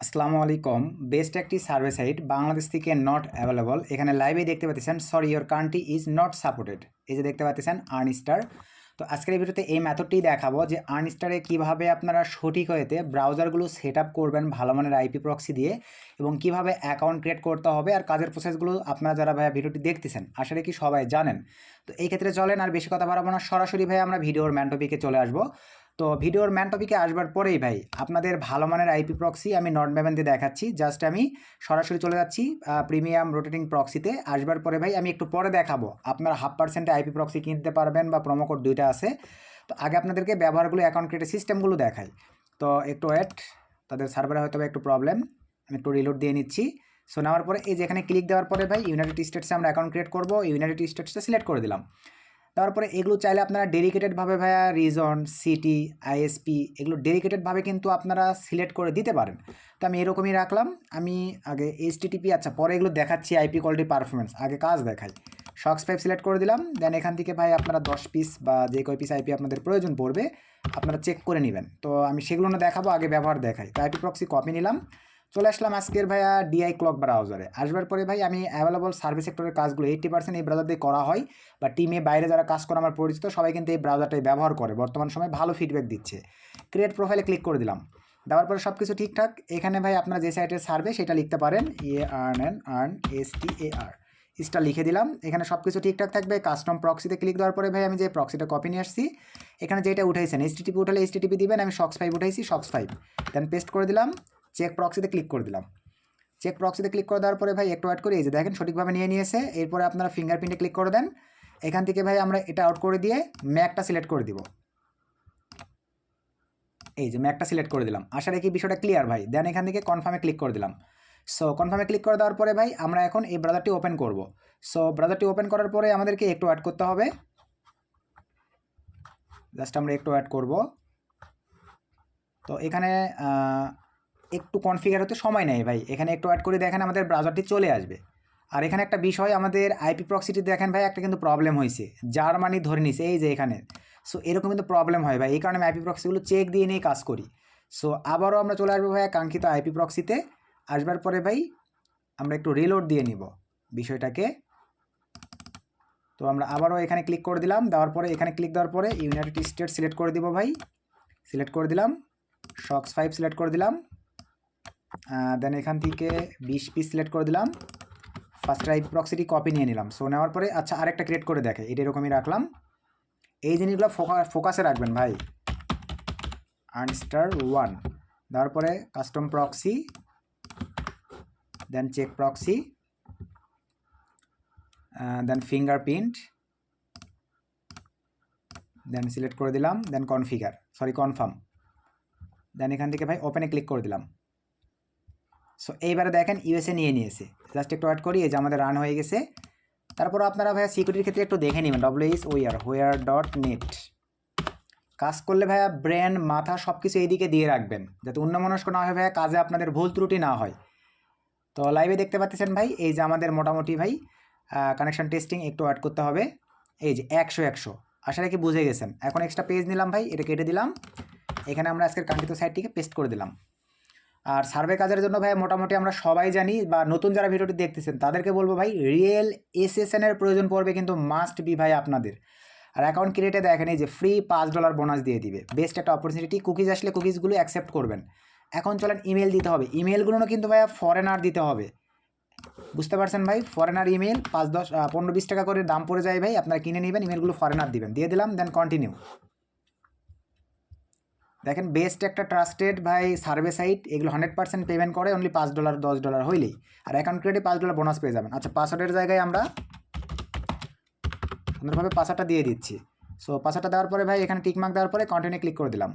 আসসালামু আলাইকুম। বেস্ট একটি সার্ভে সাইট বাংলাদেশ থেকে নট অ্যাভেলেবল। এখানে লাইভে দেখতে পাচ্ছেন sorry your country is not supported. এই যে দেখতে পাচ্ছেন আর্নস্টার। তো আজকের এই ভিডিওতে এই মেথডটি দেখাবো যে আর্নস্টারে কীভাবে আপনারা সঠিক হয়েতে ব্রাউজারগুলো সেট আপ করবেন ভালো মানের আইপি প্রক্সি দিয়ে, এবং কিভাবে অ্যাকাউন্ট ক্রিয়েট করতে হবে আর কাজের প্রসেসগুলো আপনারা যারা ভাইয়া ভিডিওটি দেখতেছেন আসলে কি সবাই জানেন। তো এই ক্ষেত্রে চলেন আর বেশি কথা বাড়াবো না, সরাসরি ভাই আমরা ভিডিওর ম্যান টপিকে চলে আসবো। তো ভিডিওর ম্যান টপিকে আসবার পরেই ভাই আপনাদের ভালো মানের আইপি প্রক্সি আমি নডমেভেন দিয়ে দেখাচ্ছি। জাস্ট আমি সরাসরি চলে যাচ্ছি প্রিমিয়াম রোটেটিং প্রক্সিতে। আসবার পরে ভাই আমি একটু পরে দেখাবো আপনারা 0.5% আইপি প্রক্সি কিনতে পারবেন বা প্রোমো কোড দুইটা আছে। তো আগে আপনাদেরকে ব্যবহারগুলো অ্যাকাউন্ট ক্রিয়েটের সিস্টেমগুলো দেখাই। তো একটু ওয়েট, তাদের সার্ভারে হয়তো একটু প্রবলেম, আমি একটু রিলোড দিয়ে নিচ্ছি। সো নেওয়ার পরে এই যে এখানে ক্লিক দেওয়ার পরে ভাই ইউনাইটেড স্টেটসে আমরা অ্যাকাউন্ট ক্রিয়েট করবো। ইউনাইটেড স্টেটসটা সিলেক্ট করে দিলাম। তারপরে এগুলো চাইলে আপনারা ডেডিকেটেডভাবে ভাইয়া রিজন, সিটি, আইএসপি এগুলো ডেডিকেটেডভাবে কিন্তু আপনারা সিলেক্ট করে দিতে পারেন। তো আমি এরকমই রাখলাম। আমি আগে এইচটিটিপি, আচ্ছা পরে এগুলো দেখাচ্ছি আইপি কোয়ালিটি পারফরমেন্স, আগে কাজ দেখাই। শক্স 5 সিলেক্ট করে দিলাম। দেন এখান থেকে ভাই আপনারা 10 পিস বা যে কয় পিস আইপি আপনাদের প্রয়োজন পড়বে আপনারা চেক করে নেবেন। তো আমি সেগুলো না দেখাবো, আগে ব্যবহার দেখাই। তো আইপি প্রক্সি কপি নিলাম, চলে আসলাম আজকের ভাইয়া ডিআই ক্লক ব্রাউজারে। আসবার পরে ভাই আমি অ্যাভেলেবল সার্ভিস সেক্টরের কাজগুলো 80% এই ব্রাউজার দিয়ে করা হয়, বা টিমে বাইরে যারা কাজ করে আমার পরিচিত সবাই কিন্তু এই ব্রাউজারটাই ব্যবহার করে, বর্তমান সময়ে ভালো ফিডব্যাক দিচ্ছে। ক্রিয়েট প্রোফাইলে ক্লিক করে দিলাম। দেওয়ার পরে সব কিছু ঠিকঠাক। এখানে ভাই আপনারা যে সাইটের সার্ভে সেটা লিখতে পারেন, ARN ইসটা লিখে দিলাম। এখানে সব কিছু ঠিকঠাক থাকবে। কাস্টম প্রক্সিতে ক্লিক দেওয়ার পরে ভাই আমি যে প্রক্সিটা কপি নিয়ে আসছি, এখানে যেটা উঠাইছেন এইচটিটিপি উঠালে এইচটিটিপি দিবেন, আমি শক্স 5 উঠাইছি, শক্স 5 দেন পেস্ট করে দিলাম। চেক প্রক্সিতে ক্লিক করে দিলাম। চেক প্রক্সিতে ক্লিক করে দেওয়ার পরে ভাই একটু অ্যাড করে এই যে দেখেন সঠিকভাবে নিয়ে নিয়েছে। এরপরে আপনারা ফিঙ্গারপ্রিন্টে ক্লিক করে দেন। এখান থেকে ভাই আমরা এটা আউট করে দিয়ে ম্যাকটা সিলেক্ট করে দিব। এই যে ম্যাকটা সিলেক্ট করে দিলাম। আশা রাখি বিষয়টা ক্লিয়ার ভাই। দেন এখান থেকে কনফার্মে ক্লিক করে দিলাম। সো কনফার্মে ক্লিক করে দেওয়ার পরে ভাই আমরা এখন এই ব্রাউজারটি ওপেন করব। সো ব্রাউজারটি ওপেন করার পরে আমাদেরকে একটু অ্যাড করতে হবে। জাস্ট আমরা একটু অ্যাড করব। তো এখানে একটু কনফিগার হতে সময় নেই ভাই। এখানে একটু অ্যাড করে দেখেন আমাদের ব্রাউজারটি চলে আসবে। আর এখানে একটা বিষয়, আমাদের আইপি প্রক্সিটি দেখেন ভাই একটা কিন্তু প্রবলেম হয়েছে, জার্মানি ধরে নিছে এই যে এখানে। সো এরকম কিন্তু প্রবলেম হয় ভাই, এই কারণে আমি আইপি প্রক্সিগুলো চেক দিয়ে নিয়ে কাজ করি। সো আবারও আমরা চলে আসবো ভাই কাঙ্ক্ষিত আইপি প্রক্সিতে। আসবার পরে ভাই আমরা একটু রিলোড দিয়ে নিব বিষয়টাকে। তো আমরা আবারও এখানে ক্লিক করে দিলাম। দেওয়ার পরে এখানে ক্লিক দেওয়ার পরে ইউনাইটেড স্টেটস সিলেক্ট করে দিব ভাই। সিলেক্ট করে দিলাম। শক্স 5 সিলেক্ট করে দিলাম। দেন এখান থেকে 20 পিস সিলেক্ট করে দিলাম। ফার্স্ট আইপি প্রক্সিটি কপি নিয়ে নিলাম। সো নেওয়ার পরে আচ্ছা আরেকটা ক্রিয়েট করে দেখে, এটা এরকমই রাখলাম। এই জিনিসগুলো ফোকাসে রাখবেন ভাই। আর্নস্টার 1 দেওয়ার পরে কাস্টম প্রক্সি, দেন চেক প্রক্সি, দেন ফিঙ্গারপ্রিন্ট, দেন সিলেক্ট করে দিলাম। দেন কনফার্ম। দেন এখান থেকে ভাই ওপেনে ক্লিক করে দিলাম। সো এইবারে দেখেন ইউএসএ নিয়ে নিয়েছে। জাস্ট একটু অ্যাড করি, এই যে আমাদের রান হয়ে গেছে। তারপর আপনারা ভাইয়া সিকিউরিটির ক্ষেত্রে একটু দেখে নেবেন WSWhere.net কাজ করলে ভাইয়া ব্রেন মাথা সব কিছু এইদিকে দিয়ে রাখবেন, যাতে অন্যমনস্ক না হয় ভাইয়া, কাজে আপনাদের ভুল ত্রুটি না হয়। তো লাইভে দেখতে পাচ্ছেন ভাই এই যে আমাদের মোটামুটি ভাই কানেকশন টেস্টিং একটু অ্যাড করতে হবে। এই যে 100 আশা রাখি বুঝে গেছেন। এখন এক্সট্রা পেজ নিলাম ভাই, এটা কেটে দিলাম। এখানে আমরা আজকের কাঙ্ক্ষিত সাইটটিকে পেস্ট করে দিলাম। আর সার্ভে কাজের জন্য ভাই মোটামুটি আমরা সবাই জানি, বা নতুন যারা ভিডিওটি দেখতেছেন তাদেরকে বলবো ভাই রিয়েল এসএসএনের প্রয়োজন পড়বে, কিন্তু মাস্ট বি ভাই আপনাদের। আর অ্যাকাউন্ট ক্রিয়েটে দেখেন এই যে ফ্রি $5 বোনাস দিয়ে দিবে, বেস্ট একটা অপরচুনিটি। কুকিজ আসলে কুকিজগুলো অ্যাকসেপ্ট করবেন। এখন চলেন ইমেল দিতে হবে। ইমেলগুলো কিন্তু ভাইয়া ফরেনার দিতে হবে, বুঝতে পারছেন ভাই। ফরেনার ইমেল 5, 10, 15, 20 টাকা করে দাম পড়ে যায় ভাই, আপনারা কিনে নেবেন। ইমেলগুলো ফরেনার দিবেন, দিয়ে দিলাম। Then continue. দেখেন বেস্ট একটা ট্রাস্টেড ভাই সার্ভে সাইট, এগুলো 100% পেমেন্ট করে, অনলি $5 $10 হইলেই। আর অ্যাকাউন্ট ক্রিয়েটে $5 বোনাস পেয়ে যাবেন। আচ্ছা পাসওয়ার্ডের জায়গায় আমরা সুন্দরভাবে পাসওয়ার্ডটা দিয়ে দিচ্ছি। সো পাসওয়ার্ডটা দেওয়ার পরে ভাই এখানে টিকমার্ক দেওয়ার পরে কন্টিনিউ ক্লিক করে দিলাম।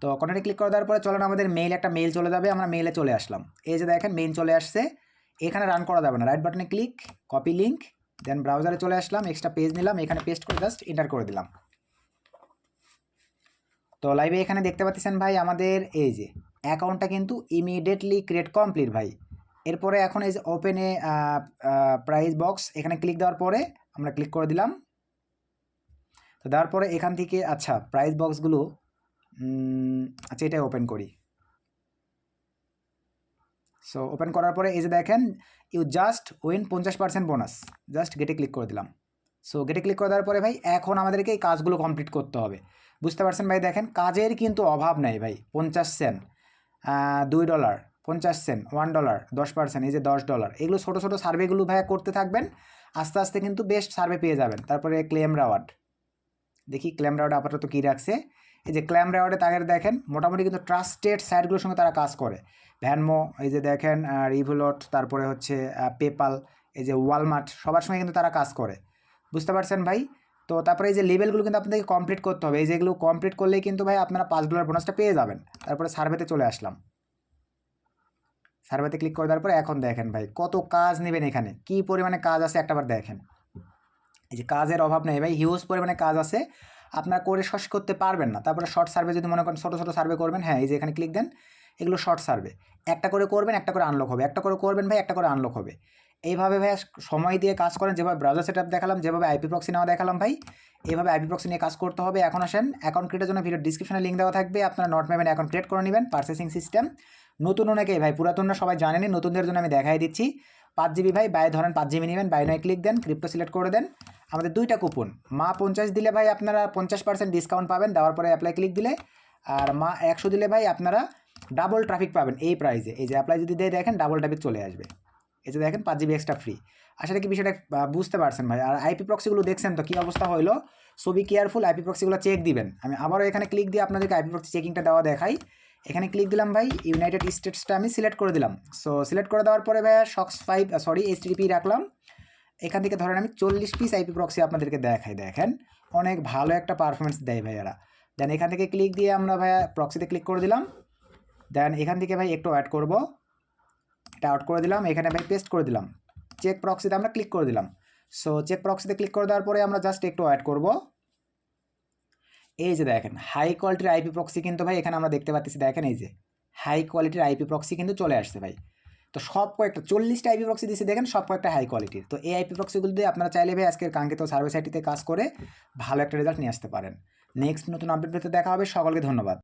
তো কন্টিনিউ ক্লিক করে দেওয়ার পরে চলেন আমাদের একটা মেইল চলে যাবে। আমরা মেইলে চলে আসলাম। এই যে দেখেন মেইল চলে আসছে। এখানে রান করা যাবে না, রাইট বাটনে ক্লিক, কপি লিঙ্ক, দেন ব্রাউজারে চলে আসলাম। এক্সট্রা পেজ নিলাম, এখানে পেস্ট করে জাস্ট এন্টার করে দিলাম। তো লাইভে এখানে দেখতে পাচ্ছেন ভাই আমাদের এই যে অ্যাকাউন্টটা কিন্তু ইমিডিয়েটলি ক্রিয়েট কমপ্লিট ভাই। এরপরে এখন এই যে ওপেনে প্রাইস বক্স, এখানে ক্লিক দেওয়ার পরে আমরা ক্লিক করে দিলাম। তো দেওয়ার পরে এখান থেকে আচ্ছা প্রাইস বক্সগুলো আচ্ছা এটাই ওপেন করি। সো ওপেন করার পরে এই যে দেখেন you just win 50% bonus, just গেটে ক্লিক করে দিলাম। সো গেটে ক্লিক করে দেওয়ার পরে ভাই এখন আমাদেরকে এই কাজগুলো কমপ্লিট করতে হবে। বুঝতে পারছেন ভাই, দেখেন কাজের কিন্তু অভাব নেই ভাই। 50 সেন্ট, $2, 50 সেন্ট, $1, 10%, এই যে $10, এগুলো ছোটো ছোটো সার্ভেগুলো ভাইয়া করতে থাকবেন, আস্তে আস্তে কিন্তু বেস্ট সার্ভে পেয়ে যাবেন। তারপরে ক্লেম রিওয়ার্ড, দেখি ক্লেম রিওয়ার্ড আপাতত কী রাখছে। এই যে ক্লেম রিওয়ার্ডে তাদের দেখেন মোটামুটি কিন্তু ট্রাস্টেড সাইটগুলোর সঙ্গে তারা কাজ করে। ভ্যানমো, এই যে দেখেন রিভোলট, তারপরে হচ্ছে পেপাল, এই যে ওয়ালমার্ট, সবার সঙ্গে কিন্তু তারা কাজ করে। বুঝতে পারছেন ভাই। তো তারপরে এই যে লেভেলগুলো কিন্তু আপনাদেরকে কমপ্লিট করতে হবে, এই যেগুলো কমপ্লিট করলেই কিন্তু ভাই আপনারা $5 বোনাসটা পেয়ে যাবেন। তারপরে সার্ভেতে চলে আসলাম, সার্ভেতে ক্লিক করে দেওয়ার পরে এখন দেখেন ভাই কত কাজ নেবেন, এখানে কি পরিমাণে কাজ আছে একটাবার দেখেন। এই যে কাজের অভাব নেই ভাই, হিউজ পরিমাণে কাজ আছে, আপনারা করে শেষ করতে পারবেন না। তারপরে শর্ট সার্ভে যদি মনে করেন ছোটো ছোটো সার্ভে করবেন, হ্যাঁ এই যে এখানে ক্লিক দেন, এগুলো শর্ট সার্ভে, একটা করে করবেন, একটা করে আনলক হবে, একটা করে করবেন ভাই, একটা করে আনলক হবে। এইভাবে ভাই সময় দিয়ে কাজ করেন, যেভাবে ব্রাউজার সেটআপ দেখালাম, যেভাবে আইপি প্রক্সি নেওয়া দেখালাম ভাই, এইভাবে আইপি প্রক্সি নিয়ে কাজ করতে হবে। এখন আসেন অ্যাকাউন্ট ক্রিয়েটের জন্য ভিডিও ডিসক্রিপশনে লিঙ্ক দেওয়া থাকবে, আপনারা নটমেভেন অ্যাকাউন্ট ক্রিয়েট করে নেবেন। পারচেসিং সিস্টেম নতুন অনেকেই ভাই, পুরাতনরা সবাই জানেনি, নতুনদের জন্য আমি দেখাই দিচ্ছি। 5 জিবি ভাই, বাই ধরেন 5 জিবি নেবেন, বাই নয় ক্লিক দেন, ক্রিপ্টো সিলেক্ট করে দেন। আমাদের 2টা কুপন, মা 50 দিলে ভাই আপনারা 50% ডিসকাউন্ট পাবেন, দেওয়ার পরে অ্যাপ্লাই ক্লিক দিলে, আর মা 100 দিলে ভাই আপনারা ডাবল ট্রাফিক পাবেন এই প্রাইসে। এই যে অ্যাপ্লাই যদি দিয়ে দেখেন ডাবল ট্রাফিক চলে আসবে। এই যে দেখেন 5 জিবি এক্সট্রা ফ্রি। আসলে কি বিষয়টা বুঝতে পারছেন ভাই। আর আইপি প্রক্সিগুলো দেখছেন তো কী অবস্থা হলো, সো বি কেয়ারফুল, আইপি প্রক্সিগুলো চেক দিবেন। আমি আবারও এখানে ক্লিক দিয়ে আপনাদেরকে আইপি প্রক্সি চেকিংটা দেওয়া দেখাই। এখানে ক্লিক দিলাম ভাই, ইউনাইটেড স্টেটসটা আমি সিলেক্ট করে দিলাম। সো সিলেক্ট করে দেওয়ার পরে ভাই HTTP রাখলাম। এখান থেকে ধরেন আমি 40 পিস আইপি প্রক্সি আপনাদেরকে দেখাই, দেখেন অনেক ভালো একটা পারফরমেন্স দেয় ভাইয়ারা। দেন এখান থেকে ক্লিক দিয়ে আমরা ভাইয়া প্রক্সিতে ক্লিক করে দিলাম। দেন এখান থেকে ভাই একটু অ্যাড করব, এটা আউট করে দিলাম, এখানে ভাই পেস্ট করে দিলাম, চেক প্রক্সিতে আমরা ক্লিক করে দিলাম। সো চেক প্রক্সিতে ক্লিক করে দেওয়ার পরে আমরা জাস্ট একটু অ্যাড করব। এই যে দেখেন হাই কোয়ালিটির আইপি প্রক্সি কিন্তু ভাই এখানে আমরা দেখতে পাচ্ছি, দেখেন এই যে হাই কোয়ালিটির আইপি প্রক্সি কিন্তু চলে আসছে ভাই। তো সব কয়েকটা 40টা আইপি প্রক্সি দিয়েছে, দেখেন সব কয়েকটা হাই কোয়ালিটির। তো এই আইপি প্রক্সিগুলো দিয়ে আপনারা চাইলে ভাই আজকের কাঙ্ক্ষিত সার্ভিস সাইটটিতে কাজ করে ভালো একটা রেজাল্ট নিয়ে আসতে পারেন। নেক্সট নতুন আপডেট পেতে দেখা হবে, সকলকে ধন্যবাদ।